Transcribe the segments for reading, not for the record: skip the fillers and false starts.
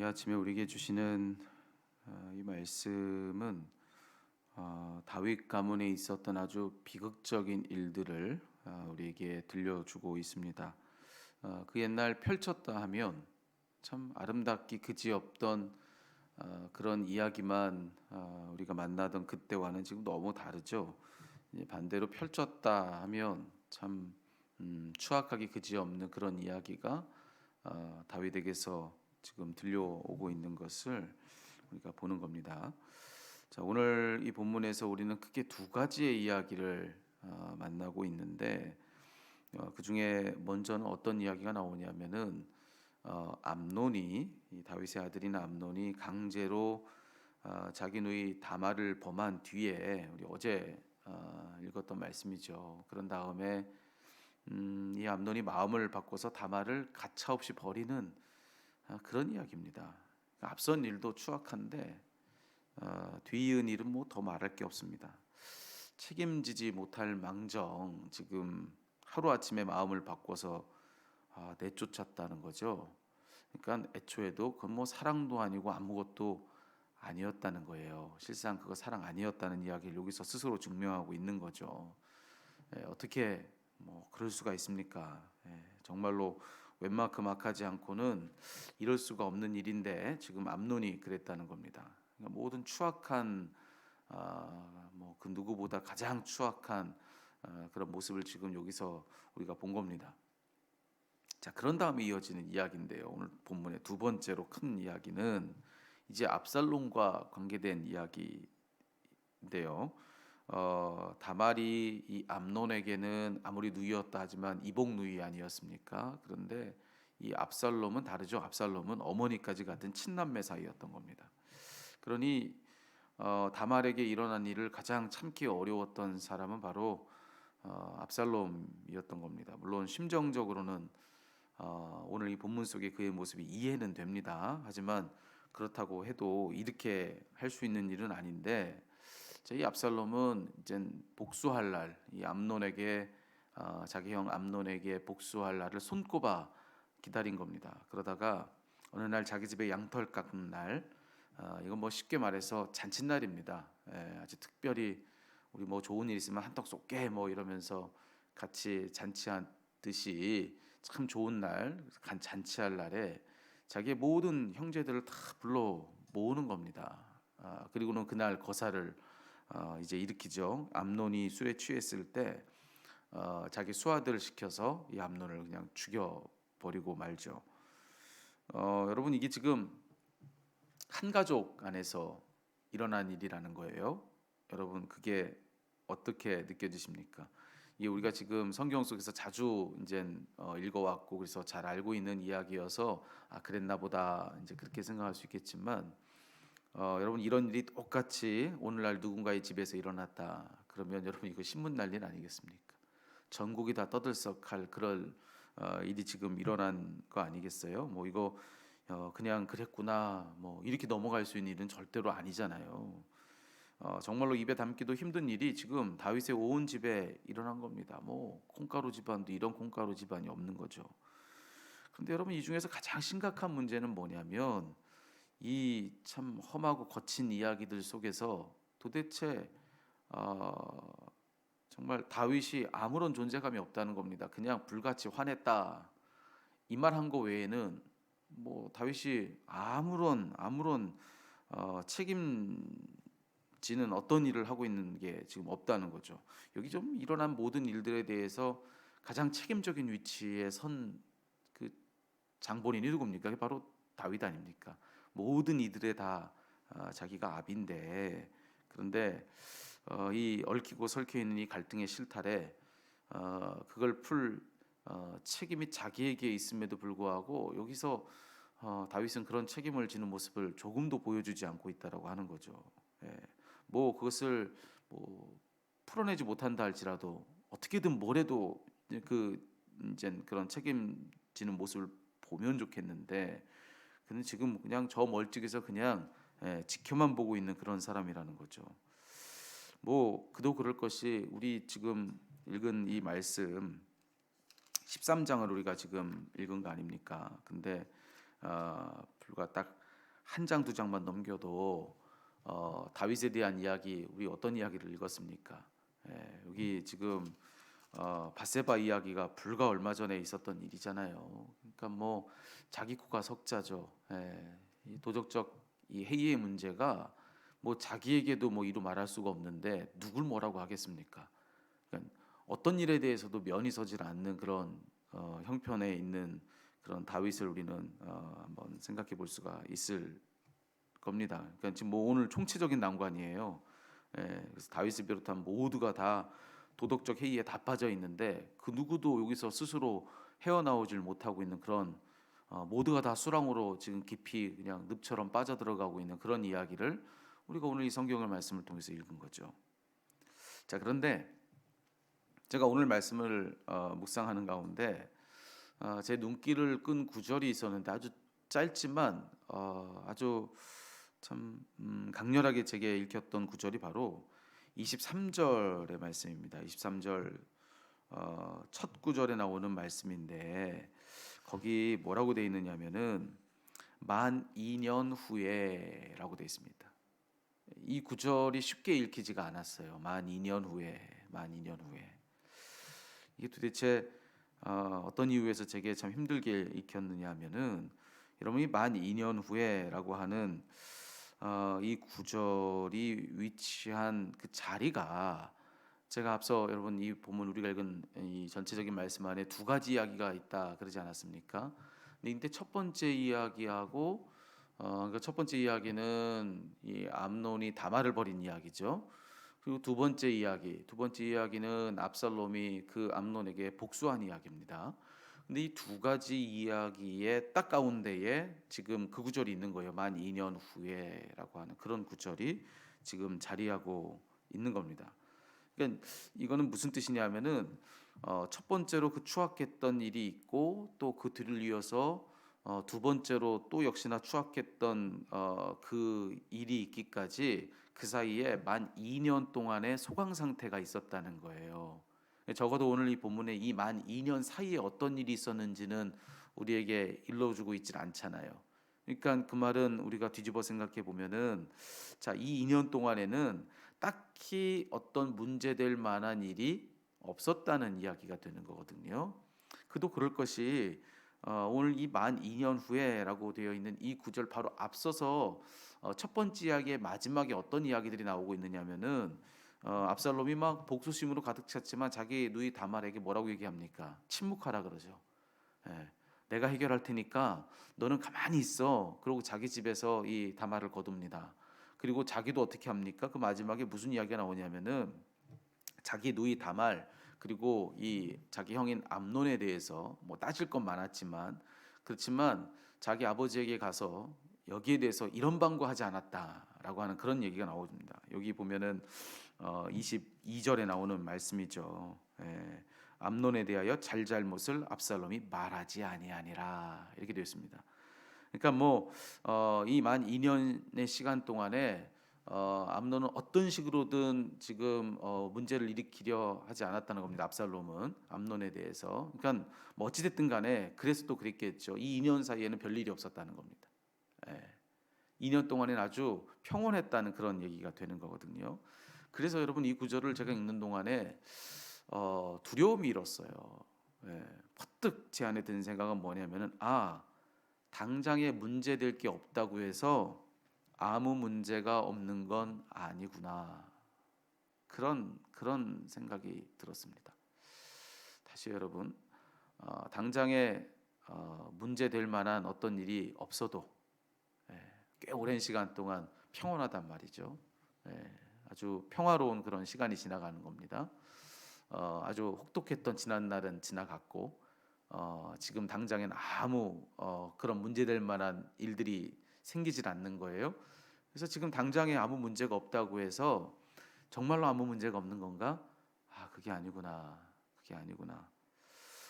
아침에 우리에게 주시는 이 말씀은 다윗 가문에 있었던 아주 비극적인 일들을 우리에게 들려주고 있습니다. 그 옛날 펼쳤다 하면 참 아름답기 그지없던 그런 이야기만 우리가 만나던 그때와는 지금 너무 다르죠. 이제 반대로 펼쳤다 하면 참 추악하기 그지없는 그런 이야기가 다윗에게서 지금 들려오고 있는 것을 우리가 보는 겁니다. 자, 오늘 이 본문에서 우리는 크게 두 가지의 이야기를 만나고 있는데 그 중에 먼저는 어떤 이야기가 나오냐면은 암논이 이 다윗의 아들인 암논이 강제로 자기 누이 다말을 범한 뒤에 우리 어제 읽었던 말씀이죠. 그런 다음에 이 암논이 마음을 바꿔서 다말을 가차없이 버리는 그런 이야기입니다. 앞선 일도 추악한데 뒤이은 일은 뭐 더 말할 게 없습니다. 책임지지 못할 망정 지금 하루아침에 마음을 바꿔서 내쫓았다는 거죠. 그러니까 애초에도 그건 뭐 사랑도 아니고 아무것도 아니었다는 거예요. 실상 그거 사랑 아니었다는 이야기를 여기서 스스로 증명하고 있는 거죠. 어떻게 뭐 그럴 수가 있습니까? 정말로 웬만큼 악하지 않고는 이럴 수가 없는 일인데 지금 암논이 그랬다는 겁니다. 그러니까 모든 추악한 뭐그 누구보다 가장 추악한 그런 모습을 지금 여기서 우리가 본 겁니다. 자, 그런 다음에 이어지는 이야기인데요. 오늘 본문의 두 번째로 큰 이야기는 이제 압살롬과 관계된 이야기인데요. 다말이 이 암논에게는 아무리 누이였다 하지만 이복 누이 아니었습니까? 그런데 이 압살롬은 다르죠. 압살롬은 어머니까지 같은 친남매 사이였던 겁니다. 그러니 다말에게 일어난 일을 가장 참기 어려웠던 사람은 바로 압살롬이었던 겁니다. 물론 심정적으로는 오늘 이 본문 속의 그의 모습이 이해는 됩니다. 하지만 그렇다고 해도 이렇게 할 수 있는 일은 아닌데 이 압살롬은 이제 복수할 날, 이 암논에게 자기 형 암논에게 복수할 날을 손꼽아 기다린 겁니다. 그러다가 어느 날 자기 집에 양털 깎는 날, 이건 뭐 쉽게 말해서 잔칫날입니다. 아주 특별히 우리 뭐 좋은 일 있으면 한턱 쏠게 뭐 이러면서 같이 잔치하듯이 참 좋은 날, 잔치할 날에 자기의 모든 형제들을 다 불러 모으는 겁니다. 그리고는 그날 거사를 이제 일으키죠. 암논이 술에 취했을 때 자기 수하들을 시켜서 이 암논을 그냥 죽여 버리고 말죠. 여러분 이게 지금 한 가족 안에서 일어난 일이라는 거예요. 여러분 그게 어떻게 느껴지십니까? 이게 우리가 지금 성경 속에서 자주 이제 읽어왔고 그래서 잘 알고 있는 이야기여서 그랬나 보다 이제 그렇게 생각할 수 있겠지만 여러분 이런 일이 똑같이 오늘날 누군가의 집에서 일어났다 그러면 여러분 이거 신문 난리 아니겠습니까? 전국이 다 떠들썩할 그럴 일이 지금 일어난 거 아니겠어요? 뭐 이거 그냥 그랬구나 뭐 이렇게 넘어갈 수 있는 일은 절대로 아니잖아요. 정말로 입에 담기도 힘든 일이 지금 다윗의 온 집에 일어난 겁니다. 뭐 콩가루 집안도 이런 콩가루 집안이 없는 거죠. 그런데 여러분 이 중에서 가장 심각한 문제는 뭐냐면 이 참 험하고 거친 이야기들 속에서 도대체 정말 다윗이 아무런 존재감이 없다는 겁니다. 그냥 불같이 화냈다 이 말 한 거 외에는 뭐 다윗이 아무런 책임지는 어떤 일을 하고 있는 게 지금 없다는 거죠. 여기 좀 일어난 모든 일들에 대해서 가장 책임적인 위치에 선 그 장본인이 누굽니까? 바로 다윗 아닙니까? 모든 이들의 다 자기가 압인데 그런데 이 얽히고 설켜 있는 이 갈등의 실타래 그걸 풀 책임이 자기에게 있음에도 불구하고 여기서 다윗은 그런 책임을 지는 모습을 조금도 보여주지 않고 있다라고 하는 거죠. 예. 뭐 그것을 뭐 풀어내지 못한다 할지라도 어떻게든 뭐래도 그 이제 그런 책임지는 모습을 보면 좋겠는데 그는 지금 그냥 저 멀찍이서 그냥 지켜만 보고 있는 그런 사람이라는 거죠. 뭐 그도 그럴 것이 우리 지금 읽은 이 말씀 13장을 우리가 지금 읽은 거 아닙니까? 근데 불과 딱 한 장 두 장만 넘겨도 다윗에 대한 이야기, 우리 어떤 이야기를 읽었습니까? 여기 지금 밧세바 이야기가 불과 얼마 전에 있었던 일이잖아요. 그러니까 뭐 자기 코가 석자죠. 이 도덕적 이 해이의 문제가 뭐 자기에게도 뭐 이루 말할 수가 없는데 누굴 뭐라고 하겠습니까? 그러니까 어떤 일에 대해서도 면이 서질 않는 그런 형편에 있는 그런 다윗을 우리는 한번 생각해 볼 수가 있을 겁니다. 그러니까 지금 뭐 오늘 총체적인 난관이에요. 그래서 다윗을 비롯한 모두가 다 도덕적 해이에 다 빠져 있는데 그 누구도 여기서 스스로 헤어나오질 못하고 있는 그런 모두가 다 수렁으로 지금 깊이 그냥 늪처럼 빠져들어가고 있는 그런 이야기를 우리가 오늘 이 성경을 말씀을 통해서 읽은 거죠. 자, 그런데 제가 오늘 말씀을 묵상하는 가운데 제 눈길을 끈 구절이 있었는데 아주 짧지만 아주 참 강렬하게 제게 읽혔던 구절이 바로 23절의 말씀입니다. 23절 첫 구절에 나오는 말씀인데 거기 뭐라고 돼 있느냐면은 만 2년 후에라고 돼 있습니다. 이 구절이 쉽게 읽히지가 않았어요. 만 2년 후에, 만 2년 후에. 이게 도대체 어떤 이유에서 제게 참 힘들게 읽혔느냐 하면은 여러분이 만 2년 후에라고 하는 이 구절이 위치한 그 자리가 제가 앞서 여러분 이 본문 우리가 읽은 이 전체적인 말씀 안에 두 가지 이야기가 있다 그러지 않았습니까? 근데 첫 번째 이야기하고 그 첫 번째 이야기는 이 암논이 다말을 벌인 이야기죠. 그리고 두 번째 이야기는 압살롬이 그 암논에게 복수한 이야기입니다. 근데 이 두 가지 이야기의 딱 가운데에 지금 그 구절이 있는 거예요. 만 2년 후에라고 하는 그런 구절이 지금 자리하고 있는 겁니다. 그러니까 이거는 무슨 뜻이냐면은 첫 번째로 그 추악했던 일이 있고 또 그 뒤를 이어서 두 번째로 또 역시나 추악했던 그 일이 있기까지 그 사이에 만 2년 동안의 소강 상태가 있었다는 거예요. 적어도 오늘 이 본문에 이 만 2년 사이에 어떤 일이 있었는지는 우리에게 일러주고 있질 않잖아요. 그러니까 그 말은 우리가 뒤집어 생각해 보면은 자, 이 2년 동안에는 딱히 어떤 문제될 만한 일이 없었다는 이야기가 되는 거거든요. 그도 그럴 것이 오늘 이 만 2년 후에라고 되어 있는 이 구절 바로 앞서서 첫 번째 이야기의 마지막에 어떤 이야기들이 나오고 있느냐면은 압살롬이 막 복수심으로 가득 찼지만 자기 누이 다말에게 뭐라고 얘기합니까? 침묵하라 그러죠. 예, 내가 해결할 테니까 너는 가만히 있어. 그리고 자기 집에서 이 다말을 거둡니다. 그리고 자기도 어떻게 합니까? 그 마지막에 무슨 이야기가 나오냐면은 자기 누이 다말 그리고 이 자기 형인 암논에 대해서 뭐 따질 건 많았지만 그렇지만 자기 아버지에게 가서 여기에 대해서 이런 방구하지 않았다라고 하는 그런 얘기가 나옵니다. 여기 보면은 22절에 나오는 말씀이죠. 암논에 대하여 잘잘못을 압살롬이 말하지 아니하니라 이렇게 되어 있습니다. 그러니까 뭐 이 만 2년의 시간 동안에 암논은 어떤 식으로든 지금 문제를 일으키려 하지 않았다는 겁니다. 압살롬은 암논에 대해서. 그러니까 뭐 어찌 됐든 간에 그래서 또 그랬겠죠. 이 2년 사이에는 별일이 없었다는 겁니다. 2년 동안에는 아주 평온했다는 그런 얘기가 되는 거거든요. 그래서 여러분 이 구절을 제가 읽는 동안에 두려움이 일었어요. 퍼뜩 제 안에 든 생각은 뭐냐면은 당장에 문제될 게 없다고 해서 아무 문제가 없는 건 아니구나. 그런 생각이 들었습니다. 다시 여러분, 당장에 문제될 만한 어떤 일이 없어도 꽤 오랜 시간 동안 평온하단 말이죠. 아주 평화로운 그런 시간이 지나가는 겁니다. 아주 혹독했던 지난 날은 지나갔고 지금 당장엔 아무 그런 문제될 만한 일들이 생기질 않는 거예요. 그래서 지금 당장에 아무 문제가 없다고 해서 정말로 아무 문제가 없는 건가? 그게 아니구나. 그게 아니구나.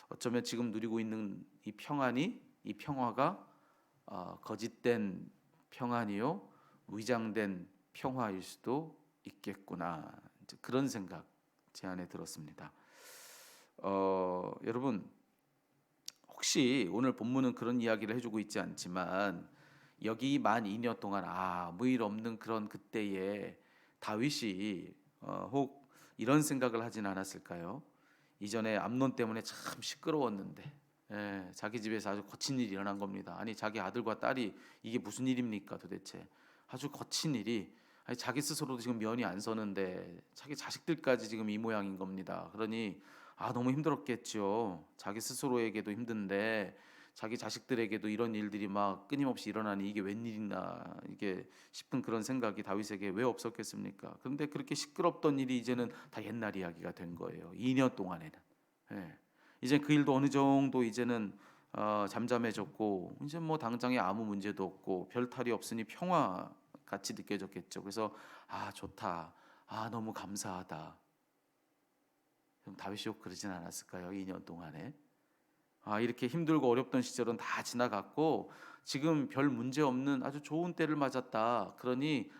어쩌면 지금 누리고 있는 이 평안이 이 평화가 거짓된 평안이요 위장된 평화일 수도 있겠구나. 이제 그런 생각 제 안에 들었습니다. 여러분 혹시 오늘 본문은 그런 이야기를 해주고 있지 않지만 여기 만 2년 동안 아무 일 없는 그런 그때에 다윗이 혹 이런 생각을 하진 않았을까요? 이전에 암논 때문에 참 시끄러웠는데 자기 집에서 아주 거친 일이 일어난 겁니다. 아니 자기 아들과 딸이 이게 무슨 일입니까 도대체? 아주 거친 일이 아니 자기 스스로도 지금 면이 안 서는데 자기 자식들까지 지금 이 모양인 겁니다. 그러니 너무 힘들었겠죠. 자기 스스로에게도 힘든데 자기 자식들에게도 이런 일들이 막 끊임없이 일어나니 이게 웬일이나 이게 싶은 그런 생각이 다윗에게 왜 없었겠습니까? 그런데 그렇게 시끄럽던 일이 이제는 다 옛날 이야기가 된 거예요. 2년 동안에는. 예. 이제 그 일도 어느 정도 이제는 잠잠해졌고 이제 뭐 당장에 아무 문제도 없고 별 탈이 없으니 평화 같이 느껴졌겠죠. 그래서 좋다. 너무 감사하다. 그럼 다윗이 혹 그러진 않았을까요? 2년 동안에. 이렇게 힘들고 어렵던 시절은 다 지나갔고 지금 별 문제 없는 아주 좋은 때를 맞았다. 그러니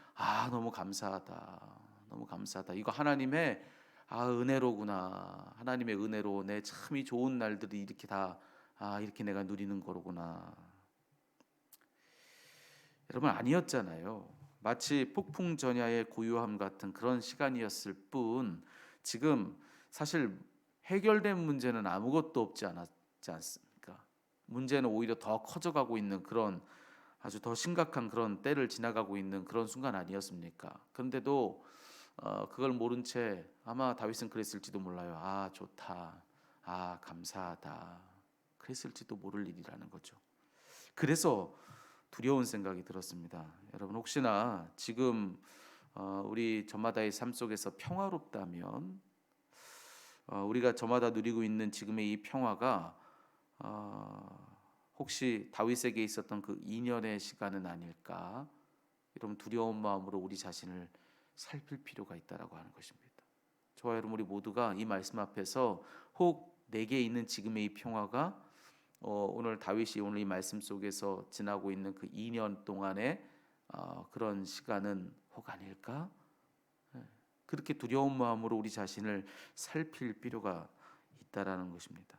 너무 감사하다. 너무 감사하다. 이거 하나님의 은혜로구나. 하나님의 은혜로 내 참 이 좋은 날들이 이렇게 다 이렇게 내가 누리는 거로구나. 여러분 아니었잖아요. 마치 폭풍 전야의 고요함 같은 그런 시간이었을 뿐 지금 사실 해결된 문제는 아무것도 없지 않습니까? 문제는 오히려 더 커져가고 있는 그런 아주 더 심각한 그런 때를 지나가고 있는 그런 순간 아니었습니까? 그런데도 그걸 모른 채 아마 다윗은 그랬을지도 몰라요. 좋다. 감사하다. 그랬을지도 모를 일이라는 거죠. 그래서 두려운 생각이 들었습니다. 여러분 혹시나 지금 우리 저마다의 삶 속에서 평화롭다면 우리가 저마다 누리고 있는 지금의 이 평화가 혹시 다윗에게 있었던 그 2년의 시간은 아닐까? 여러분 두려운 마음으로 우리 자신을 살필 필요가 있다라고 하는 것입니다. 저와 여러분 우리 모두가 이 말씀 앞에서 혹 내게 있는 지금의 이 평화가 오늘 다윗이 오늘 이 말씀 속에서 지나고 있는 그 2년 동안의 그런 시간은 혹 아닐까? 그렇게 두려운 마음으로 우리 자신을 살필 필요가 있다라는 것입니다.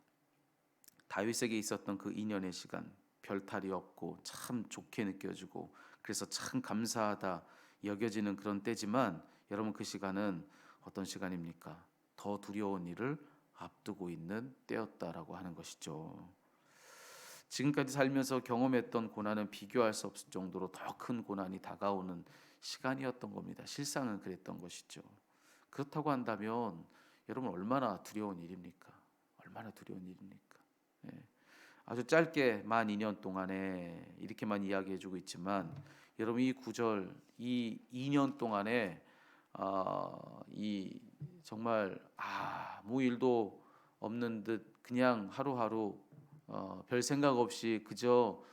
다윗에게 있었던 그 2년의 시간 별탈이 없고 참 좋게 느껴지고 그래서 참 감사하다 여겨지는 그런 때지만 여러분 그 시간은 어떤 시간입니까? 더 두려운 일을 앞두고 있는 때였다라고 하는 것이죠. 지금까지 살면서 경험했던 고난은 비교할 수 없을 정도로 더 큰 고난이 다가오는 시간이었던 겁니다. 실상은 그랬던 것이죠. 그렇다고 한다면 여러분 얼마나 두려운 일입니까? 얼마나 두려운 일입니까? 예. 아주 짧게 만 2년 동안에 이렇게만 이야기해주고 있지만 여러분 이 구절 이 2년 동안에 이 정말 아무 일도 없는 듯 그냥 하루하루 별 생각 없이 그저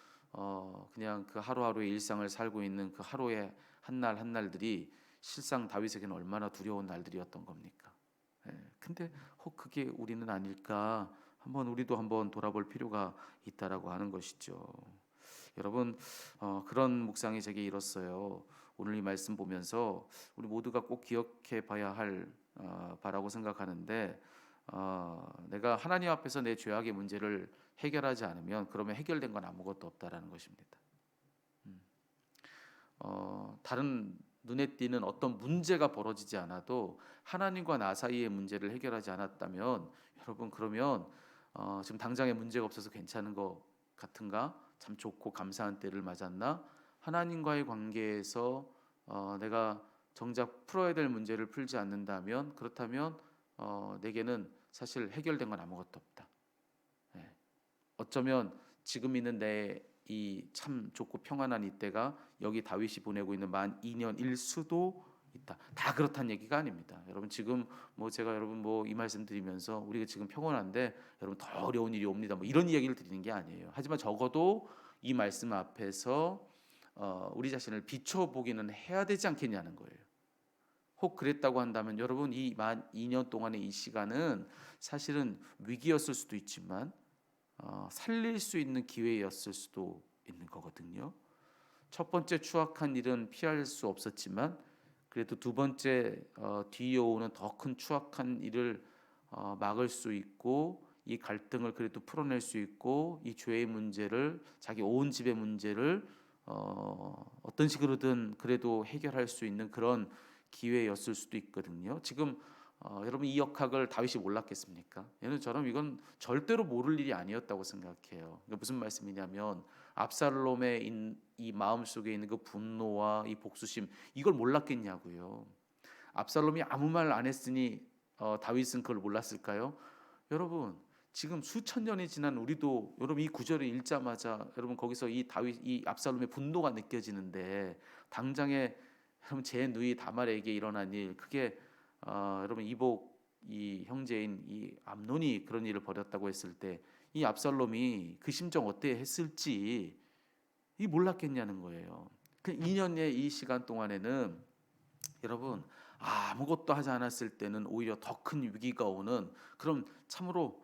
그냥 그 하루하루의 일상을 살고 있는 그 하루의 한날 한날들이 실상 다윗에게는 얼마나 두려운 날들이었던 겁니까? 근데 혹 그게 우리는 아닐까? 우리도 한번 돌아볼 필요가 있다라고 하는 것이죠. 여러분 그런 묵상이 제게 일었어요. 오늘 이 말씀 보면서 우리 모두가 꼭 기억해 봐야 할 바라고 생각하는데 내가 하나님 앞에서 내 죄악의 문제를 해결하지 않으면 그러면 해결된 건 아무것도 없다라는 것입니다. 다른 눈에 띄는 어떤 문제가 벌어지지 않아도 하나님과 나 사이의 문제를 해결하지 않았다면 여러분 그러면 지금 당장에 문제가 없어서 괜찮은 것 같은가? 참 좋고 감사한 때를 맞았나? 하나님과의 관계에서 내가 정작 풀어야 될 문제를 풀지 않는다면 그렇다면 내게는 사실 해결된 건 아무것도 없다. 예. 어쩌면 지금 있는 내 이 참 좋고 평안한 이때가 여기 다윗이 보내고 있는 만 2년일 수도 있다. 다 그렇다는 얘기가 아닙니다. 여러분 지금 제가 여러분 이 말씀 드리면서 우리가 지금 평온한데 여러분 더 어려운 일이 옵니다. 이런 이야기를 드리는 게 아니에요. 하지만 적어도 이 말씀 앞에서 우리 자신을 비춰보기는 해야 되지 않겠냐는 거예요. 혹 그랬다고 한다면 여러분 이 만 2년 동안의 이 시간은 사실은 위기였을 수도 있지만 살릴 수 있는 기회였을 수도 있는 거거든요. 첫 번째 추악한 일은 피할 수 없었지만 그래도 두 번째 뒤에 오는 더 큰 추악한 일을 막을 수 있고 이 갈등을 그래도 풀어낼 수 있고 이 죄의 문제를 자기 온 집의 문제를 어떤 식으로든 그래도 해결할 수 있는 그런 기회였을 수도 있거든요. 지금 여러분 이 역학을 다윗이 몰랐겠습니까? 얘는 저럼 이건 절대로 모를 일이 아니었다고 생각해요. 그러니까 무슨 말씀이냐면 압살롬의 이 마음 속에 있는 그 분노와 이 복수심 이걸 몰랐겠냐고요. 압살롬이 아무 말 안 했으니 다윗은 그걸 몰랐을까요? 여러분 지금 수천 년이 지난 우리도 여러분 이 구절을 읽자마자 여러분 거기서 이 압살롬의 분노가 느껴지는데 당장에 여러분 제 누이 다말에게 일어난 일 그게 여러분 이복 이 형제인 이 암논이 그런 일을 벌였다고 했을 때 이 압살롬이 그 심정 어때 했을지 이 몰랐겠냐는 거예요. 그 2년의 이 시간 동안에는 여러분 아무것도 하지 않았을 때는 오히려 더 큰 위기가 오는 그럼 참으로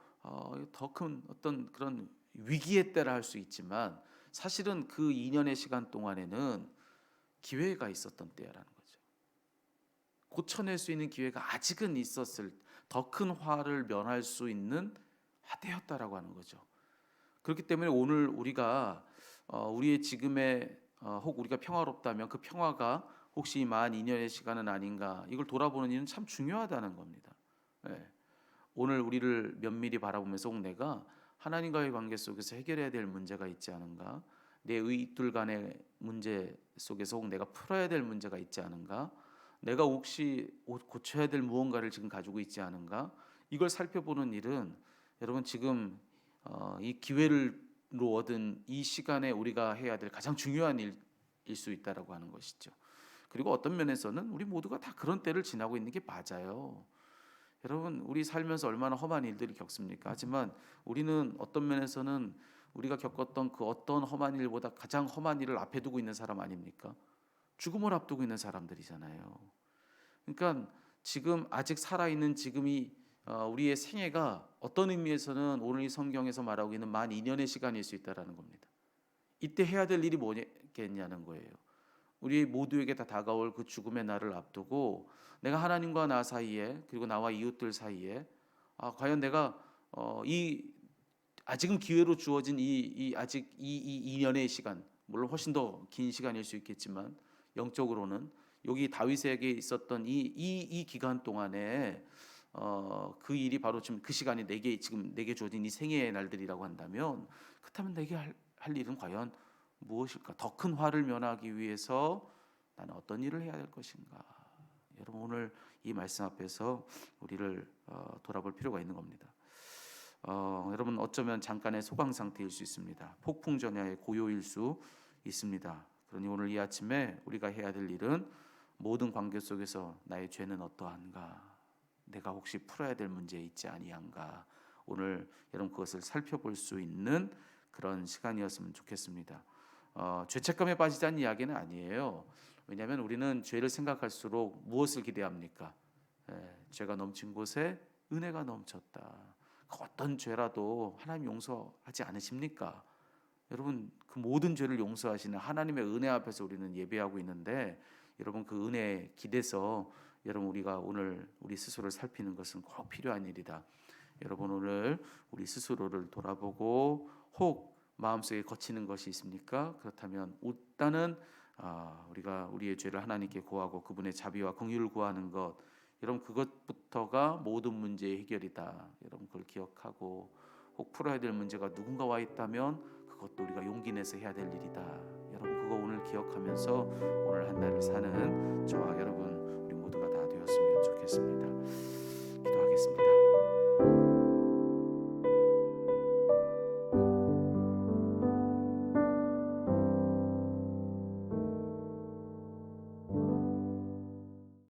더 큰 어떤 그런 위기의 때라 할 수 있지만 사실은 그 2년의 시간 동안에는 기회가 있었던 때라는 거죠. 고쳐낼 수 있는 기회가 아직은 있었을 더 큰 화를 면할 수 있는 때였다라고 하는 거죠. 그렇기 때문에 오늘 우리가 우리의 지금의 혹 우리가 평화롭다면 그 평화가 혹시 만 2년의 시간은 아닌가 이걸 돌아보는 일은 참 중요하다는 겁니다. 예. 오늘 우리를 면밀히 바라보면서 혹 내가 하나님과의 관계 속에서 해결해야 될 문제가 있지 않은가, 내 의들 간의 문제 속에서 혹 내가 풀어야 될 문제가 있지 않은가, 내가 혹시 고쳐야 될 무언가를 지금 가지고 있지 않은가, 이걸 살펴보는 일은 여러분 지금 이 기회로 얻은 이 시간에 우리가 해야 될 가장 중요한 일일 수 있다라고 하는 것이죠. 그리고 어떤 면에서는 우리 모두가 다 그런 때를 지나고 있는 게 맞아요. 여러분 우리 살면서 얼마나 험한 일들을 겪습니까? 하지만 우리는 어떤 면에서는 우리가 겪었던 그 어떤 험한 일보다 가장 험한 일을 앞에 두고 있는 사람 아닙니까? 죽음을 앞두고 있는 사람들이잖아요. 그러니까 지금 아직 살아있는 지금이 우리의 생애가 어떤 의미에서는 오늘 이 성경에서 말하고 있는 만 2년의 시간일 수 있다라는 겁니다. 이때 해야 될 일이 뭐겠냐는 거예요. 우리 모두에게 다 다가올 그 죽음의 날을 앞두고 내가 하나님과 나 사이에 그리고 나와 이웃들 사이에 과연 내가 이 아직은 기회로 주어진 이 아직 이 2년의 시간 물론 훨씬 더 긴 시간일 수 있겠지만 영적으로는 여기 다윗에게 있었던 이 기간 동안에 그 일이 바로 지금 그 시간이 지금 내게 주어진 이 생애의 날들이라고 한다면 그렇다면 내게 할 일은 과연 무엇일까? 더 큰 화를 면하기 위해서 나는 어떤 일을 해야 될 것인가? 여러분 오늘 이 말씀 앞에서 우리를 돌아볼 필요가 있는 겁니다. 여러분 어쩌면 잠깐의 소강 상태일 수 있습니다. 폭풍 전야의 고요일 수 있습니다. 그러니 오늘 이 아침에 우리가 해야 될 일은 모든 관계 속에서 나의 죄는 어떠한가? 내가 혹시 풀어야 될 문제 있지 아니한가? 오늘 여러분 그것을 살펴볼 수 있는 그런 시간이었으면 좋겠습니다. 죄책감에 빠지자는 이야기는 아니에요. 왜냐하면 우리는 죄를 생각할수록 무엇을 기대합니까? 죄가 넘친 곳에 은혜가 넘쳤다. 그 어떤 죄라도 하나님 용서하지 않으십니까? 여러분 그 모든 죄를 용서하시는 하나님의 은혜 앞에서 우리는 예배하고 있는데 여러분 그 은혜에 기대서 여러분 우리가 오늘 우리 스스로를 살피는 것은 꼭 필요한 일이다. 여러분 오늘 우리 스스로를 돌아보고 혹 마음속에 거치는 것이 있습니까? 그렇다면 일단은 우리가 우리의 죄를 하나님께 고하고 그분의 자비와 긍휼을 구하는 것 여러분 그것부터가 모든 문제의 해결이다. 여러분 그걸 기억하고 혹 풀어야 될 문제가 누군가와 있다면 그것도 우리가 용기 내서 해야 될 일이다. 여러분 그거 오늘 기억하면서 오늘 한 달을 사는 저와 여러분 우리 모두가 다 되었으면 좋겠습니다.